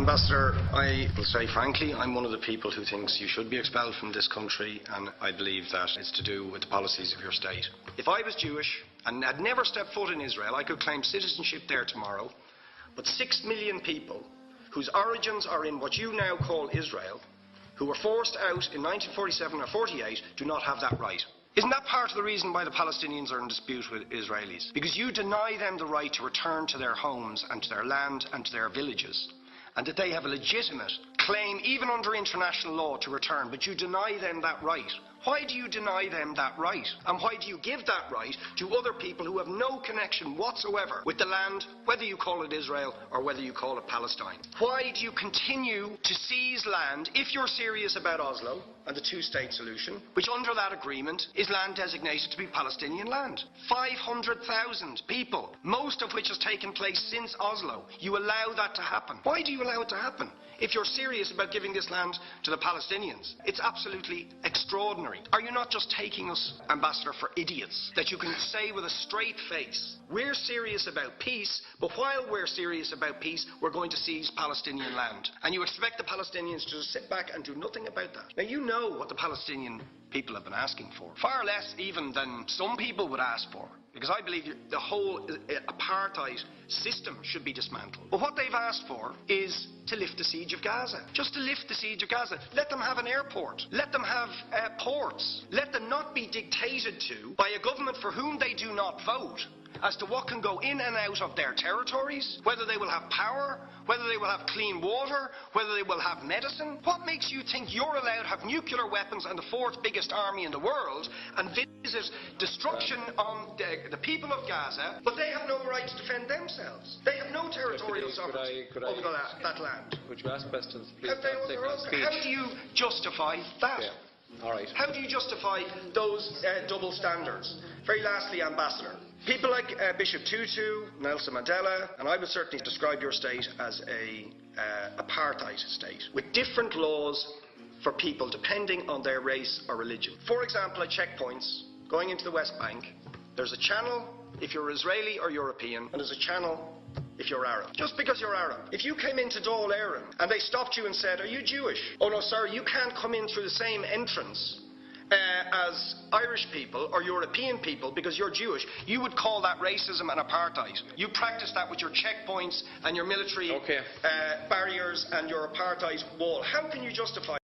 Ambassador, I will say frankly, I'm one of the people who thinks you should be expelled from this country, and I believe that it's to do with the policies of your state. If I was Jewish and had never stepped foot in Israel, I could claim citizenship there tomorrow, but 6 million people whose origins are in what you now call Israel, who were forced out in 1947 or 48, do not have that right. Isn't that part of the reason why the Palestinians are in dispute with Israelis? Because you deny them the right to return to their homes and to their land and to their villages, and that they have a legitimate claim, even under international law, to return, but you deny them that right. Why do you deny them that right? And why do you give that right to other people who have no connection whatsoever with the land, whether you call it Israel or whether you call it Palestine? Why do you continue to seize land, if you're serious about Oslo and the two-state solution, which under that agreement is land designated to be Palestinian land? 500,000 people, most of which has taken place since Oslo. You allow that to happen. Why do you allow it to happen? If you're serious about giving this land to the Palestinians, it's absolutely extraordinary. Are you not just taking us, Ambassador, for idiots? That you can say with a straight face, we're serious about peace, but while we're serious about peace, we're going to seize Palestinian land. And you expect the Palestinians to just sit back and do nothing about that. Now, you know what the Palestinian people have been asking for. Far less even than some people would ask for. Because I believe the whole apartheid system should be dismantled. But what they've asked for is to lift the siege of Gaza. Just to lift the siege of Gaza. Let them have an airport. Let them have ports. Let them not be dictated to by a government for whom they do not vote as to what can go in and out of their territories, whether they will have power, whether they will have clean water, whether they will have medicine. What makes you think you're allowed to have nuclear weapons and the fourth biggest army in the world and visit destruction on the people of Gaza, but they have no right to defend themselves? They have no territorial sovereignty over that land. Would you ask questions, please? How do you justify that? Yeah. All right. How do you justify those double standards? Very lastly, Ambassador, people like Bishop Tutu, Nelson Mandela, and I would certainly describe your state as an apartheid state, with different laws for people depending on their race or religion. For example, at checkpoints going into the West Bank, there's a channel if you're Israeli or European, and there's a channel if you're Arab. Just because you're Arab. If you came into Dáil Éireann and they stopped you and said, are you Jewish? Oh no, sorry, you can't come in through the same entrance as Irish people or European people because you're Jewish, you would call that racism and apartheid. You practice that with your checkpoints and your military barriers and your apartheid wall. How can you justify